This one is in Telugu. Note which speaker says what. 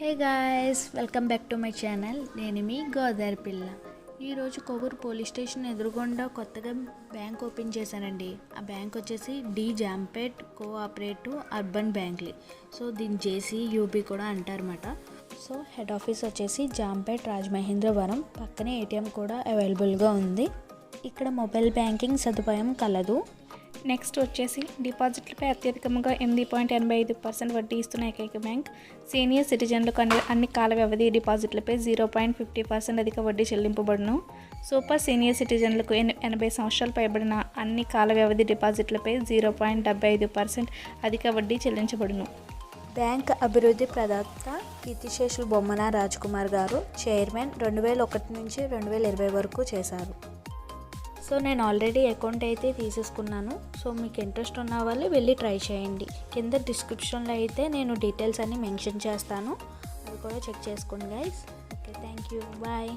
Speaker 1: Hey guys, welcome back to my channel. నేను మీ గోదావరి పిల్ల. ఈరోజు కొవ్వూరు పోలీస్ స్టేషన్ ఎదురుగుండా కొత్తగా బ్యాంక్ ఓపెన్ చేశానండి. ఆ బ్యాంక్ వచ్చేసి డి జాంపేట్ కోఆపరేటివ్ అర్బన్ బ్యాంక్లీ. సో దీన్ని జేసీ యూబీ కూడా అంటారన్నమాట. సో హెడ్ ఆఫీస్ వచ్చేసి జాంపేట్ రాజమహేంద్రవరం. పక్కనే ఏటీఎం కూడా అవైలబుల్గా ఉంది. ఇక్కడ మొబైల్ బ్యాంకింగ్ సదుపాయం కలదు.
Speaker 2: నెక్స్ట్ వచ్చేసి డిపాజిట్లపై అత్యధికంగా 8.85% వడ్డీ ఇస్తున్న ఏకైక బ్యాంక్. సీనియర్ సిటిజన్లకు అన్ని కాల వ్యవధి డిపాజిట్లపై 0.50% అధిక వడ్డీ చెల్లింపబడును. సూపర్ సీనియర్ సిటిజన్లకు 80 సంవత్సరాలు పైబడిన అన్ని కాల వ్యవధి డిపాజిట్లపై 0.75% అధిక వడ్డీ చెల్లించబడును.
Speaker 1: బ్యాంక్ అభివృద్ధి ప్రదాత కీర్తిశేషులు బొమ్మన రాజ్కుమార్ గారు చైర్మన్ 2001 నుంచి 2020 వరకు చేశారు. సో నేను ఆల్రెడీ అకౌంట్ అయితే తీసేసుకున్నాను. సో మీకు ఇంట్రెస్ట్ ఉన్న వాళ్ళు వెళ్ళి ట్రై చేయండి. కింద డిస్క్రిప్షన్లో అయితే నేను డీటెయిల్స్ అన్నీ మెన్షన్ చేస్తాను, అది కూడా చెక్ చేసుకోండి guys. Okay, thank you, bye.